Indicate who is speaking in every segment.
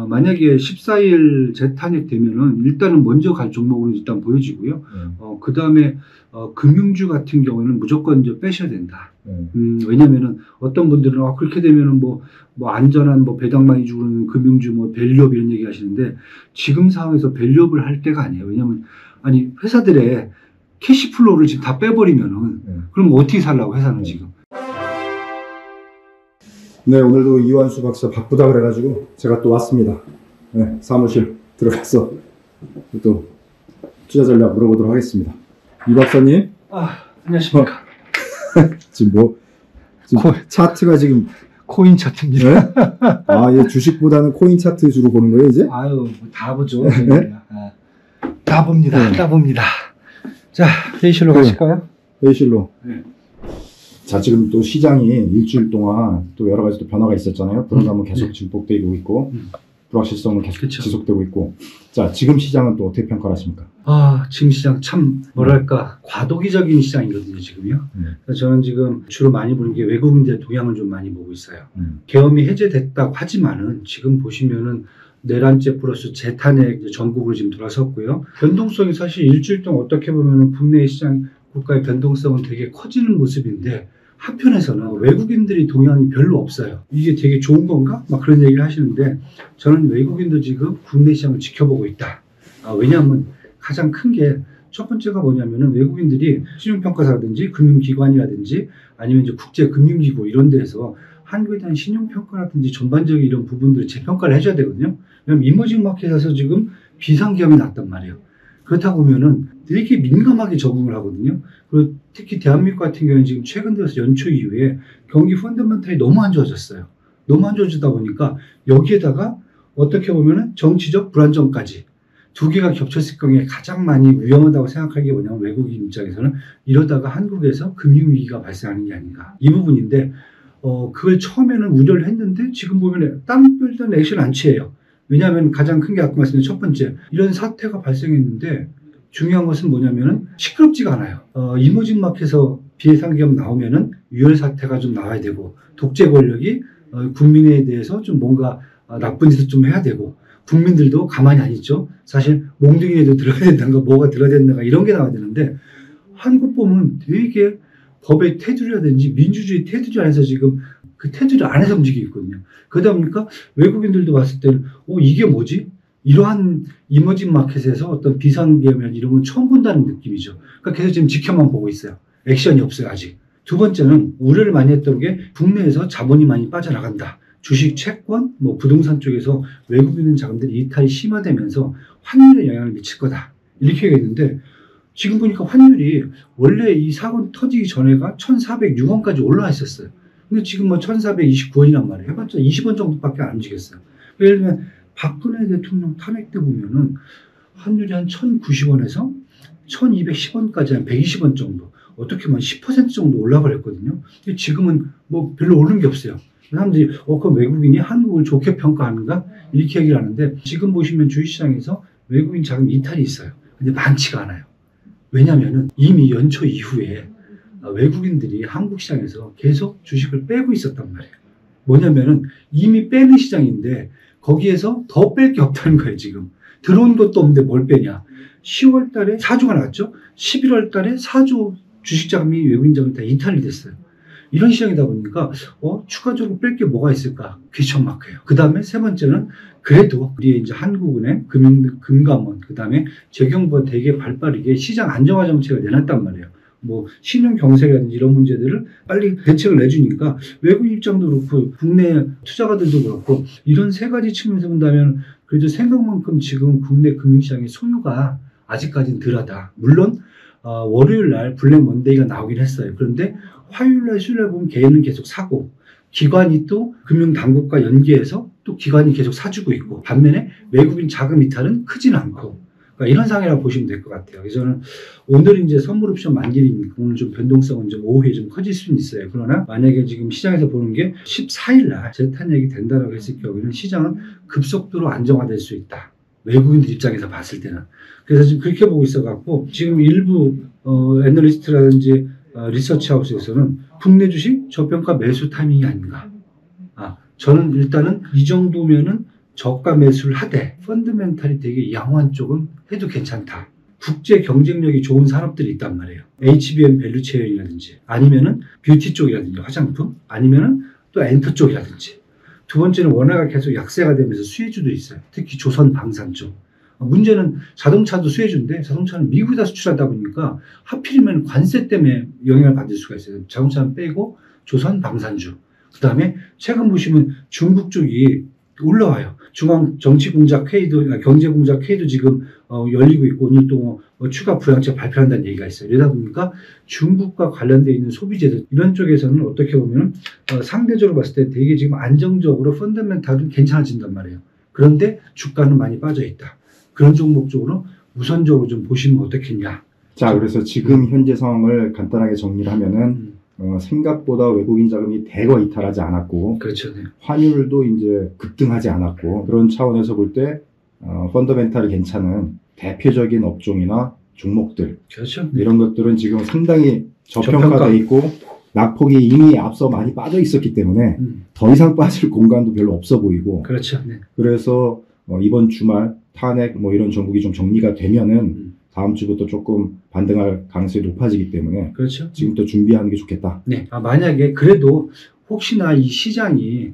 Speaker 1: 만약에 14일 재탄핵 되면은 일단은 먼저 갈 종목으로 일단 보여지고요. 그 다음에 금융주 같은 경우에는 무조건 이제 빼셔야 된다. 왜냐면은 어떤 분들은 그렇게 되면은 뭐 안전한 배당 많이 주는 금융주 밸류업 이런 얘기 하시는데 지금 상황에서 밸류업을 할 때가 아니에요. 왜냐면 회사들의 캐시플로우를 지금 다 빼버리면은 그럼 어떻게 살라고 회사는 지금.
Speaker 2: 네, 오늘도 이완수 박사 바쁘다 그래가지고 제가 또 왔습니다. 네, 사무실 들어가서 또 투자 전략 물어보도록 하겠습니다. 이 박사님.
Speaker 1: 안녕하십니까.
Speaker 2: 지금 차트가 지금
Speaker 1: 코인 차트입니다.
Speaker 2: 네? 얘 주식보다는 코인 차트 주로 보는 거예요, 이제?
Speaker 1: 다 보죠. 네? 다 봅니다. 다 봅니다. 자, 회의실로 가실까요?
Speaker 2: 회의실로.
Speaker 1: 네.
Speaker 2: 자, 지금 또 시장이 일주일 동안 또 여러 가지 또 변화가 있었잖아요. 불안감은 계속 증폭되고 있고, 불확실성은 계속 지속되고 있고. 자, 지금 시장은 또 어떻게 평가를 하십니까?
Speaker 1: 지금 시장 참 과도기적인 시장이거든요, 지금요. 그래서 저는 지금 주로 많이 보는 게 외국인들의 동향을 좀 많이 보고 있어요. 계엄이 해제됐다고 하지만은 지금 보시면은 내란죄 플러스 재탄핵 전국으로 지금 돌아섰고요. 변동성이 사실 일주일 동안 어떻게 보면은 국내 시장 국가의 변동성은 되게 커지는 모습인데 한편에서는 외국인들이 동향이 별로 없어요. 이게 되게 좋은 건가? 그런 얘기를 하시는데 저는 외국인도 지금 국내 시장을 지켜보고 있다. 왜냐하면 가장 큰 게 첫 번째가 뭐냐면은 외국인들이 신용평가사라든지 금융기관이라든지 아니면 이제 국제금융기구 이런 데에서 한국에 대한 신용평가라든지 전반적인 이런 부분들을 재평가를 해줘야 되거든요. 왜냐면 이머징 마켓에서 지금 비상기업이 났단 말이에요. 그렇다 보면은 되게 민감하게 적응을 하거든요. 그리고 특히 대한민국 같은 경우는 지금 최근 들어서 연초 이후에 경기 펀더멘탈이 너무 안 좋아졌어요. 너무 안 좋아지다 보니까 여기에다가 어떻게 보면은 정치적 불안정까지 두 개가 겹쳤을 경우에 가장 많이 위험하다고 생각하는 게 뭐냐면 외국인 입장에서는 이러다가 한국에서 금융위기가 발생하는 게 아닌가. 이 부분인데 그걸 처음에는 우려를 했는데 지금 보면 다른 별다른 액션 안 취해요. 왜냐하면 가장 큰 게 아까 말씀드린 첫 번째 이런 사태가 발생했는데 중요한 것은 뭐냐면은 시끄럽지가 않아요. 이머징 마켓에서 비상기업 나오면은 유혈 사태가 좀 나와야 되고 독재 권력이 국민에 대해서 좀 뭔가 나쁜 짓을 좀 해야 되고 국민들도 가만히 안 있죠. 사실 몽둥이에도 들어야 된다가 뭐가 들어야 된다가 이런 게 나와야 되는데 한국 보면 되게 법의 테두리라든지 민주주의 테두리 안에서 지금 그 테두리 안에서 움직이고 있거든요. 그러다 보니까 외국인들도 봤을 때는 이게 뭐지? 이러한 이머징 마켓에서 어떤 비상계엄이나 이런 건 처음 본다는 느낌이죠. 그러니까 계속 지금 지켜만 보고 있어요. 액션이 없어요, 아직. 두 번째는 우려를 많이 했던 게 국내에서 자본이 많이 빠져나간다. 주식, 채권, 부동산 쪽에서 외국인 자금들이 이탈이 심화되면서 환율에 영향을 미칠 거다. 이렇게 얘기했는데 지금 보니까 환율이 원래 이 사건 터지기 전에가 1,406원까지 올라와 있었어요. 근데 지금 1,429원이란 말이에요. 해봤자 20원 정도밖에 안 움직였어요. 예를 들면 박근혜 대통령 탄핵 때 보면은 환율이 한 1,090원에서 1,210원까지 한 120원 정도. 어떻게 보면 10% 정도 올라버렸거든요. 근데 지금은 별로 오른 게 없어요. 사람들이 그럼 외국인이 한국을 좋게 평가하는가? 이렇게 얘기를 하는데 지금 보시면 주식시장에서 외국인 자금 이탈이 있어요. 근데 많지가 않아요. 왜냐면은 이미 연초 이후에 외국인들이 한국 시장에서 계속 주식을 빼고 있었단 말이에요. 뭐냐면은 이미 빼는 시장인데 거기에서 더 뺄 게 없다는 거예요, 지금. 들어온 것도 없는데 뭘 빼냐. 10월 달에 4조가 나왔죠. 11월 달에 4조 주식 자금이 외국인 자금이 다 이탈이 됐어요. 이런 시장이다 보니까 추가적으로 뺄 게 뭐가 있을까? 퀘스천 마크예요. 그 다음에 세 번째는 그래도 우리 이제 한국은행, 금감원, 그 다음에 재경부가 되게 발빠르게 시장 안정화 정책을 내놨단 말이에요. 신용 경색이라든지 이런 문제들을 빨리 대책을 내주니까 외국 입장도 그렇고 국내 투자가들도 그렇고 이런 세 가지 측면에서 본다면 그래도 생각만큼 지금 국내 금융시장의 소유가 아직까지는 덜하다. 물론 월요일 날 블랙 먼데이가 나오긴 했어요. 그런데 화요일 날 수요일 날 보면 개인은 계속 사고 기관이 또 금융당국과 연계해서 또 기관이 계속 사주고 있고 반면에 외국인 자금 이탈은 크진 않고 그러니까 이런 상황이라고 보시면 될 것 같아요. 그래서 저는 오늘 이제 선물 옵션 만기이니까 오늘 좀 변동성은 좀 오후에 좀 커질 수는 있어요. 그러나 만약에 지금 시장에서 보는 게 14일 날 재탄핵이 된다라고 했을 경우에는 시장은 급속도로 안정화될 수 있다. 외국인들 입장에서 봤을 때는. 그래서 지금 그렇게 보고 있어갖고 지금 일부 애널리스트라든지 리서치하우스에서는 국내 주식 저평가 매수 타이밍이 아닌가. 저는 일단은 이 정도면은 저가 매수를 하되 펀드멘탈이 되게 양호한 쪽은 해도 괜찮다. 국제 경쟁력이 좋은 산업들이 있단 말이에요. HBM 밸류체인이라든지 아니면은 뷰티 쪽이라든지 화장품 아니면은 또 엔터 쪽이라든지 두 번째는 원화가 계속 약세가 되면서 수혜주도 있어요. 특히 조선 방산 쪽. 문제는 자동차도 수혜주인데 자동차는 미국에다 수출하다 보니까 하필이면 관세 때문에 영향을 받을 수가 있어요. 자동차는 빼고 조선 방산주. 그 다음에 최근 보시면 중국 쪽이 올라와요. 중앙정치공작회의도 경제공작회의도 지금 열리고 있고 오늘 또 추가 부양책 발표한다는 얘기가 있어요. 이러다 보니까 중국과 관련되어 있는 소비재들 이런 쪽에서는 어떻게 보면 상대적으로 봤을 때 되게 지금 안정적으로 펀더멘탈은 괜찮아진단 말이에요. 그런데 주가는 많이 빠져 있다. 그런 종목 쪽으로 우선적으로 좀 보시면 어떻겠냐.
Speaker 2: 자, 그래서 지금 현재 상황을 간단하게 정리를 하면은 생각보다 외국인 자금이 대거 이탈하지 않았고,
Speaker 1: 그렇죠. 네.
Speaker 2: 환율도 이제 급등하지 않았고, 그런 차원에서 볼 때 펀더멘탈이 괜찮은 대표적인 업종이나 종목들,
Speaker 1: 그렇죠.
Speaker 2: 이런 것들은 지금 상당히 저평가돼 있고 낙폭이 이미 앞서 많이 빠져 있었기 때문에 더 이상 빠질 공간도 별로 없어 보이고,
Speaker 1: 그렇죠. 네.
Speaker 2: 그래서 이번 주말 탄핵 뭐 이런 종목이 좀 정리가 되면은 다음 주부터 조금 반등할 가능성이 높아지기 때문에
Speaker 1: 그렇죠.
Speaker 2: 지금부터 준비하는 게 좋겠다.
Speaker 1: 네. 만약에 그래도 혹시나 이 시장이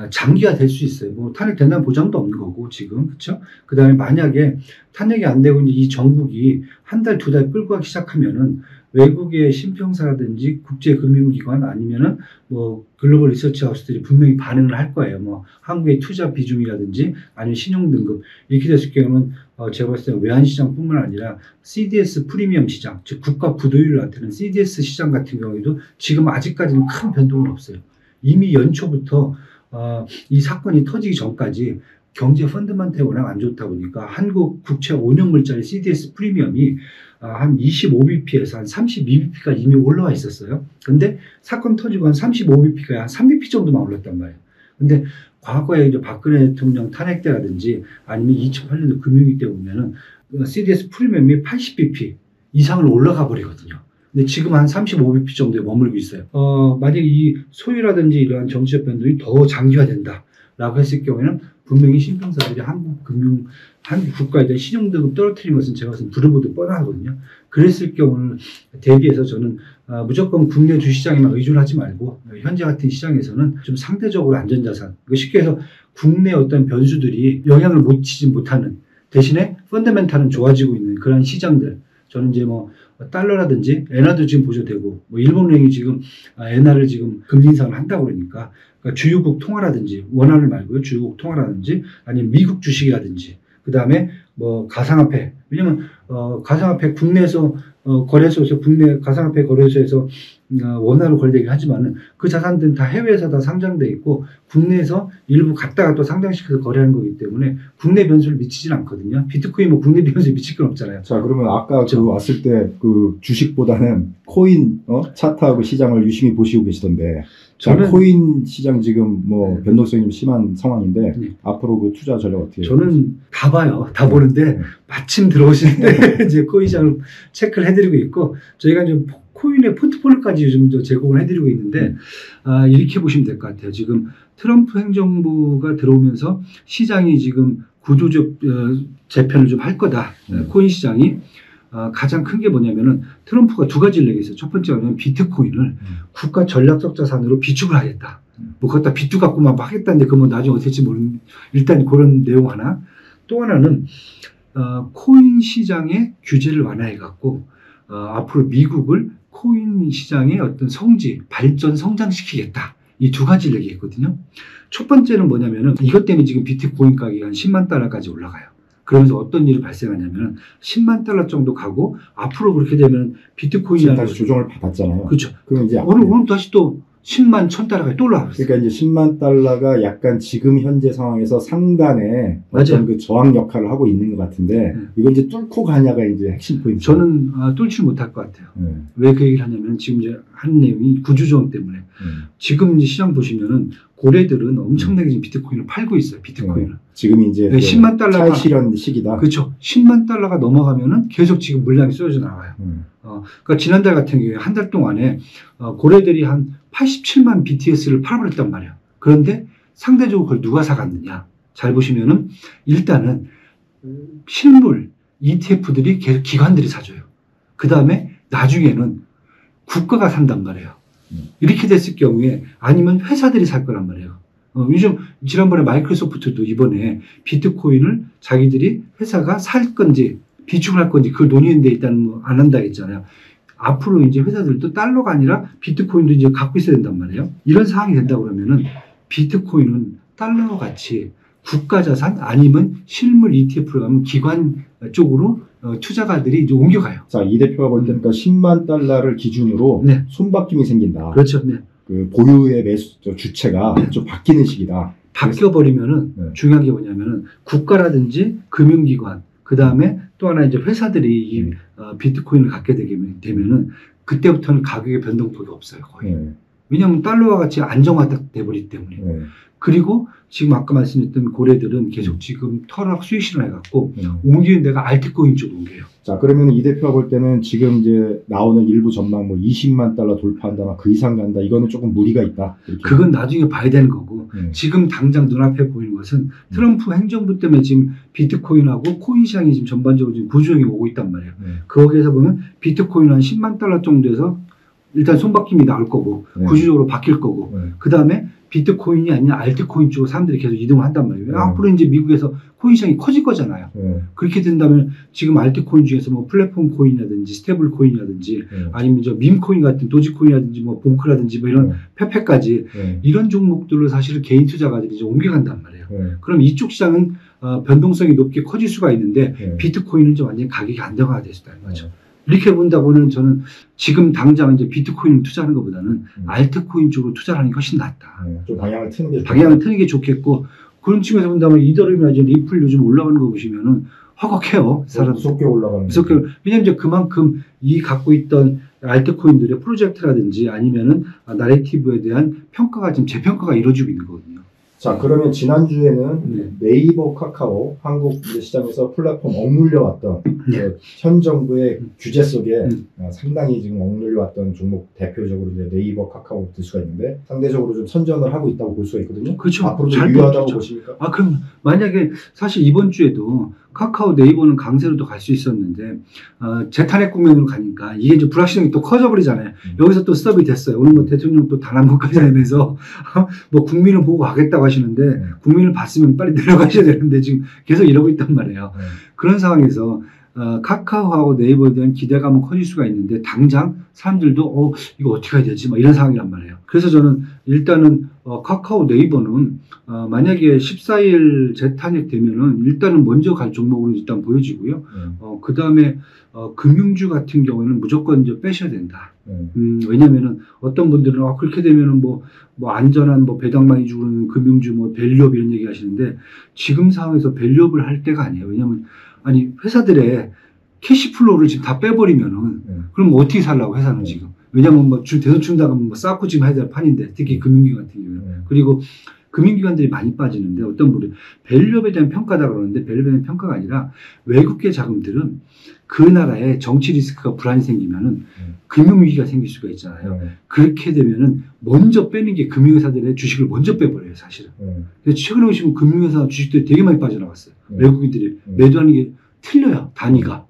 Speaker 1: 장기화 될 수 있어요. 뭐 탄핵 된다는 보장도 없는 거고 지금 그렇죠. 그 다음에 만약에 탄핵이 안 되고 이제 이 정국이 한 달 두 달 끌고 가기 시작하면은 외국의 신평사라든지 국제금융기관 아니면은 뭐 글로벌 리서치 하우스들이 분명히 반응을 할 거예요. 뭐 한국의 투자 비중이라든지 아니면 신용등급 이렇게 됐을 경우는 제가 봤을 때 외환시장뿐만 아니라 CDS 프리미엄 시장, 즉 국가 부도율을 나타내는 CDS 시장 같은 경우에도 지금 아직까지는 큰 변동은 없어요. 이미 연초부터 이 사건이 터지기 전까지 경제 펀드멘탈이 워낙 안 좋다 보니까 한국 국채 5년물짜리 CDS 프리미엄이 한 25bp에서 한 32bp가 이미 올라와 있었어요. 근데 사건 터지고 한 35bp가 한 3bp 정도만 올랐단 말이에요. 근데 과거에 이제 박근혜 대통령 탄핵 때라든지 아니면 2008년도 금융위기 때 보면은 CDS 프리미엄이 80bp 이상을 올라가 버리거든요. 근데 지금 한 35bp 정도에 머물고 있어요. 만약에 이 소유라든지 이러한 정치적 변동이 더 장기화된다라고 했을 경우에는 분명히 신평사들이 한국 국가에 대한 신용등급 떨어뜨린 것은 제가 봤을 때 부르보듯 뻔하거든요. 그랬을 경우는 대비해서 저는 무조건 국내 주시장에만 의존하지 말고 현재 같은 시장에서는 좀 상대적으로 안전자산, 쉽게 해서 국내 어떤 변수들이 영향을 미치지 못하는 대신에 펀더멘탈은 좋아지고 있는 그런 시장들. 저는 이제 뭐 달러라든지 엔화도 지금 보조되고 뭐 일본은행이 지금 엔화를 지금 금리 인상을 한다고 그러니까 주요국 통화라든지 원화를 말고요 주요국 통화라든지 아니면 미국 주식이라든지 그 다음에 뭐 가상화폐 왜냐면 가상화폐 국내에서 거래소에서 국내 가상화폐 거래소에서 원화로 거래되긴 하지만은 그 자산들은 다 해외에서 다 상장돼 있고 국내에서 일부 갖다가 또 상장시켜서 거래하는 거기 때문에 국내 변수를 미치진 않거든요. 비트코인 뭐 국내 변수에 미칠 건 없잖아요.
Speaker 2: 자, 그러면 아까 그 왔을 때 그 주식보다는 코인 차트하고 시장을 유심히 보시고 계시던데, 저는 코인 시장 지금 뭐 변동성이 좀 심한 상황인데 앞으로 그 투자 전략 어떻게 해요?
Speaker 1: 저는 다 봐요. 다 보는데 마침 들어오시는데 이제 코인 시장을 체크를 해드리고 있고 저희가 좀 코인의 포트폴리오까지 요즘 제공을 해드리고 있는데 이렇게 보시면 될 것 같아요. 지금 트럼프 행정부가 들어오면서 시장이 지금 구조적 재편을 좀 할 거다. 코인 시장이 가장 큰 게 뭐냐면은 트럼프가 두 가지를 얘기했어요. 첫 번째는 비트코인을 국가 전략적 자산으로 비축을 하겠다. 뭐 거기다 비투 갖고만 하겠다는데 그건 나중에 어떻게 될지 모르는 일단 그런 내용 하나. 또 하나는 코인 시장의 규제를 완화해 갖고 앞으로 미국을 코인 시장의 어떤 발전 성장시키겠다. 이 두 가지를 얘기했거든요. 첫 번째는 뭐냐면은 이것 때문에 지금 비트코인 가격이 한 10만 달러까지 올라가요. 그러면서 어떤 일이 발생하냐면 10만 달러 정도 가고 앞으로 그렇게 되면 비트코인이
Speaker 2: 다시 조정을 받았잖아요.
Speaker 1: 그렇죠.
Speaker 2: 그럼 이제
Speaker 1: 오늘 다시 또 10만 1000달러가 또 올라가고 있어요.
Speaker 2: 그러니까 이제 10만 달러가 약간 지금 현재 상황에서 상단에 어떤 그 저항 역할을 하고 있는 것 같은데 이걸 이제 뚫고 가냐가 이제 핵심 포인트.
Speaker 1: 저는 뚫지 못할 것 같아요. 왜 그 얘기를 하냐면 지금 이제 한 내용이 구조조정 때문에 지금 이제 시장 보시면은 고래들은 엄청나게 지금 비트코인을 팔고 있어요. 비트코인을.
Speaker 2: 지금 이제
Speaker 1: 10만 달러가
Speaker 2: 차실현 시기다.
Speaker 1: 그렇죠. 10만 달러가 넘어가면은 계속 지금 물량이 쏟아져 나와요. 그러니까 지난달 같은 경우에 한 달 동안에 고래들이 한 87만 BTS를 팔아버렸단 말이에요. 그런데 상대적으로 그걸 누가 사갔느냐? 잘 보시면은 일단은 실물 ETF들이 계속 기관들이 사줘요. 그 다음에 나중에는 국가가 산단 말이에요. 이렇게 됐을 경우에 아니면 회사들이 살 거란 말이에요. 요즘 지난번에 마이크로소프트도 이번에 비트코인을 자기들이 회사가 살 건지 비축을 할 건지 그걸 논의는 데 일단 안 한다 했잖아요. 앞으로 이제 회사들도 달러가 아니라 비트코인도 이제 갖고 있어야 된단 말이에요. 이런 상황이 된다 그러면은 비트코인은 달러와 같이 국가 자산 아니면 실물 ETF로 가면 기관 쪽으로 투자가들이 이제 옮겨가요.
Speaker 2: 자, 이 대표가 볼 때니까 10만 달러를 기준으로
Speaker 1: 네.
Speaker 2: 손바뀜이 생긴다.
Speaker 1: 그렇죠. 네.
Speaker 2: 그 보유의 매수 주체가 좀 바뀌는 시기다.
Speaker 1: 바뀌어버리면은
Speaker 2: 네.
Speaker 1: 중요한 게 뭐냐면은 국가라든지 금융기관 그 다음에 또 하나 이제 회사들이 이 비트코인을 갖게 되면은 그때부터는 가격의 변동폭이 없어요 거의. 왜냐하면 달러와 같이 안정화가 돼버리기 때문에. 그리고 지금 아까 말씀드렸던 고래들은 계속 지금 터락 수익실을 해갖고 옮기는 데가 알트코인 쪽으로 옮겨요.
Speaker 2: 자, 그러면 이 대표가 볼 때는 지금 이제 나오는 일부 전망 뭐 20만 달러 돌파한다, 그 이상 간다, 이거는 조금 무리가 있다.
Speaker 1: 그건 나중에 봐야 되는 거고 지금 당장 눈앞에 보이는 것은 트럼프 행정부 때문에 지금 비트코인하고 코인 시장이 지금 전반적으로 지금 구조형이 오고 있단 말이에요. 거기에서 보면 비트코인 한 10만 달러 정도에서 일단 손바뀜이 나올 거고 구조적으로 바뀔 거고 그 다음에 비트코인이 아니라 알트코인 쪽으로 사람들이 계속 이동을 한단 말이에요. 앞으로 이제 미국에서 코인 시장이 커질 거잖아요. 그렇게 된다면 지금 알트코인 중에서 뭐 플랫폼 코인이라든지 스테이블 코인이라든지 아니면 저 밈코인 같은 도지코인이라든지 뭐 봉크라든지 뭐 이런 페페까지 이런 종목들로 사실 개인 투자가들이 이제 옮겨간단 말이에요. 그럼 이쪽 시장은 변동성이 높게 커질 수가 있는데 비트코인은 이제 완전히 가격이 안정화가 될 수 있다는 거죠. 이렇게 본다고는 저는 지금 당장 이제 비트코인 투자하는 것보다는 알트코인 쪽으로 투자를 하는 게 훨씬 낫다.
Speaker 2: 좀 방향을
Speaker 1: 트는 게 좋겠고 그런 측면에서 본다면 이더리움이나 이제 리플 요즘 올라가는 거 보시면은 허걱해요. 사람
Speaker 2: 무섭게 올라가는.
Speaker 1: 무섭게. 왜냐면 이제 그만큼 이 갖고 있던 알트코인들의 프로젝트라든지 아니면은 나레이티브에 대한 평가가 지금 재평가가 이루어지고 있는 거거든요.
Speaker 2: 자, 그러면 지난주에는 네이버, 카카오, 한국 시장에서 플랫폼 억눌려왔던 현 정부의 규제 속에 상당히 지금 억눌려왔던 종목 대표적으로 이제 네이버, 카카오 들 수가 있는데 상대적으로 좀 선전을 하고 있다고 볼 수가 있거든요.
Speaker 1: 그렇죠.
Speaker 2: 앞으로도 유효하다고 보십니까?
Speaker 1: 그럼 만약에 사실 이번 주에도 카카오, 네이버는 강세로도 갈 수 있었는데 재탄핵 국면으로 가니까 이게 이제 불확실성이 또 커져버리잖아요. 여기서 또 스톱이 됐어요. 오늘 뭐 대통령 또 단 한 번까지 내면서 뭐 국민을 보고 가겠다고 하시는데 국민을 봤으면 빨리 내려가셔야 되는데 지금 계속 이러고 있단 말이에요. 그런 상황에서 카카오하고 네이버에 대한 기대감은 커질 수가 있는데 당장 사람들도 이거 어떻게 해야 되지? 막 이런 상황이란 말이에요. 그래서 저는 일단은 카카오 네이버는 만약에 14일 재탄핵 되면은 일단은 먼저 갈 종목으로 일단 보여지고요. 그 다음에 금융주 같은 경우에는 무조건 이제 빼셔야 된다. 왜냐면은 어떤 분들은 그렇게 되면은 뭐 안전한 뭐 배당 많이 주는 금융주 뭐 밸류업 이런 얘기 하시는데 지금 상황에서 밸류업을 할 때가 아니에요. 왜냐면 아니 회사들의 캐시플로우를 지금 다 빼버리면은 그럼 어떻게 살라고 회사는 지금. 왜냐면 뭐 대손충당은 뭐 쌓고 지금 해야 될 판인데 특히 금융기관 같은 경우는. 그리고 금융기관들이 많이 빠지는데 어떤 분이 밸류업에 대한 평가다 그러는데 밸류업에 대한 평가가 아니라 외국계 자금들은 그 나라에 정치 리스크가 불안이 생기면은 금융위기가 생길 수가 있잖아요. 그렇게 되면은 먼저 빼는 게 금융회사들의 주식을 먼저 빼버려요, 사실은. 근데 최근에 보시면 금융회사 주식들이 되게 많이 빠져나갔어요. 외국인들이 매도하는 게 틀려요, 단위가.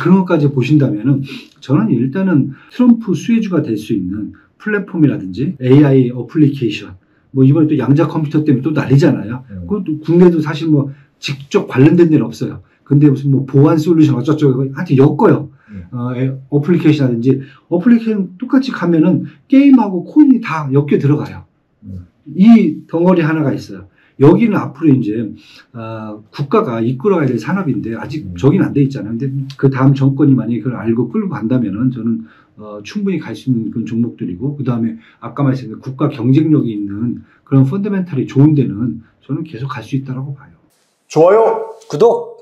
Speaker 1: 그런 것까지 보신다면은 저는 일단은 트럼프 수혜주가 될 수 있는 플랫폼이라든지 AI 어플리케이션 뭐 이번에 또 양자 컴퓨터 때문에 또 난리잖아요. 그것도 국내도 사실 뭐 직접 관련된 데는 없어요. 근데 무슨 뭐 보안 솔루션 어쩌고저쩌고 하여튼 엮어요. 어플리케이션이라든지 어플리케이션 똑같이 가면은 게임하고 코인이 다 엮여 들어가요. 이 덩어리 하나가 있어요. 여기는 앞으로 이제 국가가 이끌어가야 될 산업인데 아직 적인 안 돼 있잖아요. 근데 그 다음 정권이 만약에 그걸 알고 끌고 간다면은 저는 충분히 갈 수 있는 그런 종목들이고 그 다음에 아까 말씀드린 국가 경쟁력이 있는 그런 펀더멘탈이 좋은 데는 저는 계속 갈 수 있다라고 봐요.
Speaker 3: 좋아요, 구독.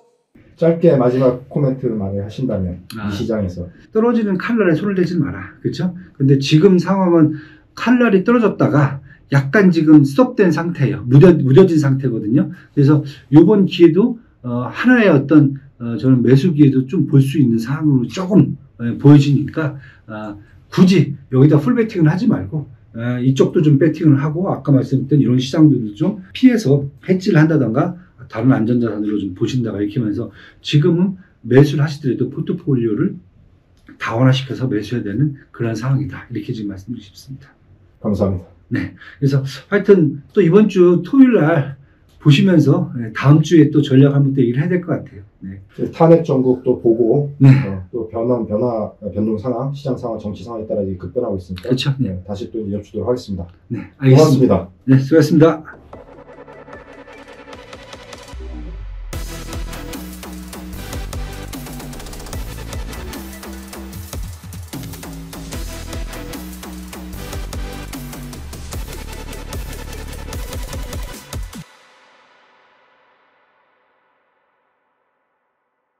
Speaker 2: 짧게 마지막 코멘트 많이 하신다면 이 시장에서
Speaker 1: 떨어지는 칼날에 손을 대지 마라. 그렇죠? 근데 지금 상황은 칼날이 떨어졌다가 약간 지금 스톱된 상태예요. 무뎌진 상태거든요. 그래서 이번 기회도 하나의 어떤 저는 매수 기회도 좀 볼 수 있는 상황으로 조금 보여지니까 굳이 여기다 풀베팅을 하지 말고 이쪽도 좀 배팅을 하고 아까 말씀드린 이런 시장들도 좀 피해서 해지를 한다던가 다른 안전자산으로 좀 보신다가 이렇게 하면서 지금은 매수를 하시더라도 포트폴리오를 다원화시켜서 매수해야 되는 그런 상황이다. 이렇게 지금 말씀드리고 싶습니다.
Speaker 2: 감사합니다.
Speaker 1: 네. 그래서 하여튼 또 이번 주 토요일 날 보시면서 다음 주에 또 전략 한번 또 얘기를 해야 될 것 같아요. 네.
Speaker 2: 탄핵 전국도 보고
Speaker 1: 네.
Speaker 2: 또 변동 상황, 시장 상황, 정치 상황에 따라 급변하고 있으니까
Speaker 1: 그렇죠. 네.
Speaker 2: 다시 또 여쭈도록 하겠습니다.
Speaker 1: 네. 알겠습니다.
Speaker 2: 고맙습니다.
Speaker 1: 네. 수고하셨습니다.